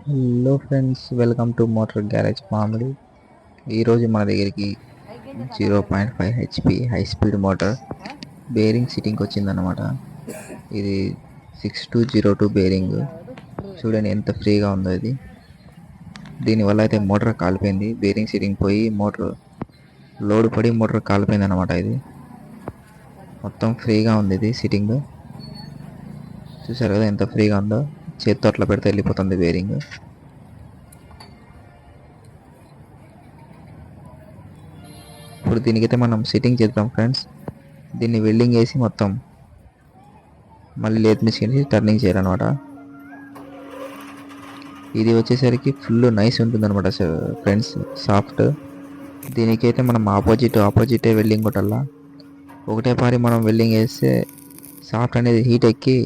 Hello friends, welcome to motor garage Mamidi. ఈరోజు మన దగ్గరికి 0.5 HP high speed motor bearing సిట్టింగ్కి వచ్చిందనమాట. ఇది 6202 బేరింగ్. చూడండి ఎంత ఫ్రీగా ఉందో ఇది. దీనివల్ల అయితే మోటార్ కాలిపోయింది, బేరింగ్ సిట్టింగ్ పోయి మోటార్ లోడ్ పడి మోటార్ కాలిపోయింది అనమాట. ఇది మొత్తం ఫ్రీగా ఉంది ఇది సిట్టింగ్. చూసారు కదా ఎంత ఫ్రీగా ఉందో, చేత్తో అట్లా పెడితే వెళ్ళిపోతుంది బేరింగ్. ఇప్పుడు దీనికైతే మనం సిట్టింగ్ చేద్దాం ఫ్రెండ్స్. దీన్ని వెల్డింగ్ వేసి మొత్తం మళ్ళీ లేత్ మిషన్ టర్నింగ్ చేయాలన్నమాట. ఇది వచ్చేసరికి ఫుల్ నైస్ ఉంటుంది అనమాట ఫ్రెండ్స్, సాఫ్ట్. దీనికైతే మనం ఆపోజిటే వెల్డింగ్ కొట్టాలా. ఒకటే పారి మనం వెల్డింగ్ వేస్తే సాఫ్ట్ అనేది హీట్ ఎక్కి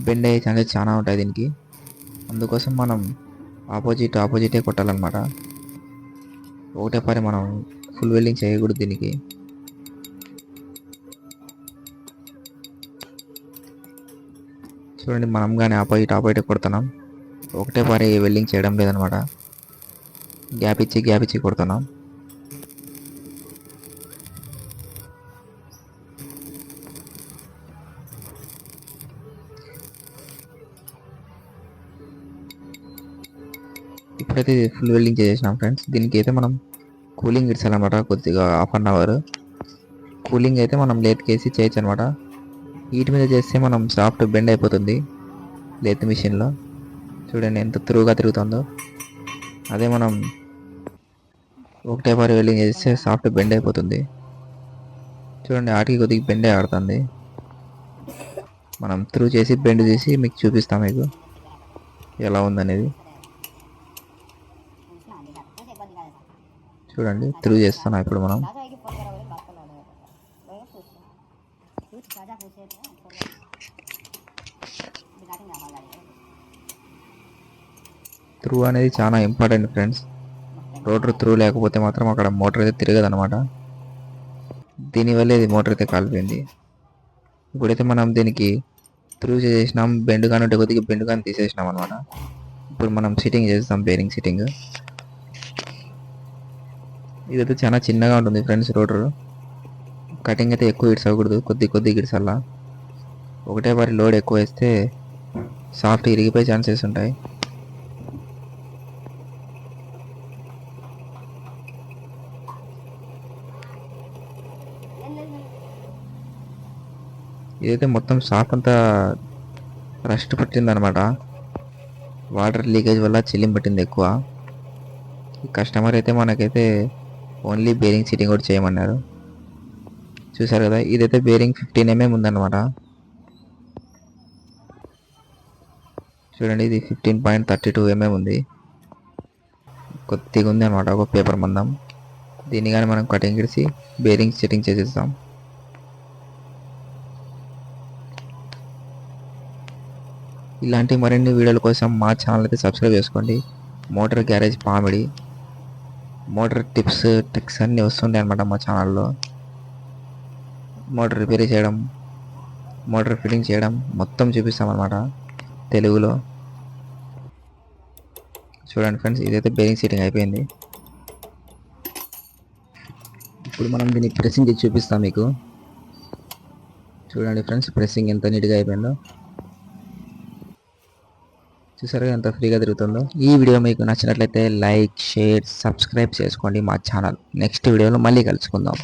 బెండ్ అయ్యే ఛాన్సెస్ చాలా ఉంటాయి దీనికి. అందుకోసం మనం ఆపోజిటే కొట్టాలన్నమాట. ఒకటే పారి మనం ఫుల్ వెల్డింగ్ చేయకూడదు దీనికి. చూడండి, మనం కానీ ఆపోజిట్ కొడుతున్నాం, ఒకటే పారి వెల్డింగ్ చేయడం లేదనమాట. గ్యాప్ ఇచ్చి కొడుతున్నాం. ఇప్పుడైతే ఫుల్ వెల్డింగ్ చేసేసినాం ఫ్రెండ్స్. దీనికి అయితే మనం కూలింగ్ ఇడ్చాలన్నమాట, కొద్దిగా 1/2 అవర్ కూలింగ్ అయితే మనం లేత్కేసి చేయొచ్చు అనమాట. హీట్ మీద చేస్తే మనం సాఫ్ట్ బెండ్ అయిపోతుంది లేత్ మిషన్లో. చూడండి ఎంత త్రూగా తిరుగుతుందో. అదే మనం ఒకటే పారి వెల్డింగ్ చేస్తే సాఫ్ట్ బెండ్ అయిపోతుంది. చూడండి, ఆటికి కొద్దిగా బెండే ఆడుతుంది. మనం త్రూ చేసి బెండ్ చేసి మీకు చూపిస్తాం మీకు ఎలా ఉందనేది. చూడండి, త్రూ చేస్తాను ఇప్పుడు మనం. త్రూ అనేది చాలా ఇంపార్టెంట్ ఫ్రెండ్స్. రోటర్ త్రూ లేకపోతే మాత్రం అక్కడ మోటార్ అయితే తిరగదనమాట. దీనివల్ల ఇది మోటార్ అయితే కాలిపోయింది. ఇప్పుడైతే మనం దీనికి త్రూ చేసేసినాం, బెండ్ కానీ ఉంటే కొద్దిగా బెండ్ కానీ తీసేసినాం అనమాట. ఇప్పుడు మనం సిట్టింగ్ చేస్తాం, బేరింగ్ సిట్టింగ్. ఇదైతే చాలా చిన్నగా ఉంటుంది ఫ్రెండ్స్ రోటర్. కటింగ్ అయితే ఎక్కువ ఇడ్చకూడదు, కొద్ది ఇడ్చాలా. ఒకటే వారి లోడ్ ఎక్కువ వేస్తే సాఫ్ట్ ఇరిగిపోయే ఛాన్సెస్ ఉంటాయి. ఇదైతే మొత్తం సాఫ్ట్ అంతా రస్ట్ పట్టిందనమాట. వాటర్ లీకేజ్ వల్ల చిల్లిం పట్టింది ఎక్కువ. కస్టమర్ అయితే మనకైతే ఓన్లీ బేరింగ్ సిట్టింగ్ కూడా చేయమన్నారు. చూసారు కదా, ఇదైతే బేరింగ్ 15 mm ఉందన్నమాట. చూడండి, ఇది 15.32 mm ఉంది. కొద్దిగా ఉంది అనమాట, ఒక పేపర్ మందం. దీన్ని కానీ మనం కటింగ్ ఇడిసి బేరింగ్ సెట్టింగ్ చేసేస్తాం. ఇలాంటి మరిన్ని వీడియోల కోసం మా ఛానల్ అయితే సబ్స్క్రైబ్ చేసుకోండి. మోటార్ గ్యారేజ్ మామిడి. మోటార్ టిప్స్, ట్రిక్స్ అన్నీ వస్తుంటాయి అనమాట మా ఛానల్లో. మోటార్ రిపేర్ చేయడం, మోటార్ ఫిట్టింగ్ చేయడం మొత్తం చూపిస్తాం అనమాట తెలుగులో. చూడండి ఫ్రెండ్స్, ఇదైతే బేరింగ్ సెట్టింగ్ అయిపోయింది. ఇప్పుడు మనం దీన్ని ప్రెస్సింగ్ చేసి చూపిస్తాం మీకు. చూడండి ఫ్రెండ్స్, ప్రెస్సింగ్ ఎంత నీట్గా అయిపోయిందో. చూసారు ఎంత ఫ్రీగా తిరుగుతుందో. ఈ వీడియో మీకు నచ్చినట్లయితే లైక్, షేర్, సబ్స్క్రైబ్ చేసుకోండి మా ఛానల్. నెక్స్ట్ వీడియోలో మళ్ళీ కలుసుకుందాం.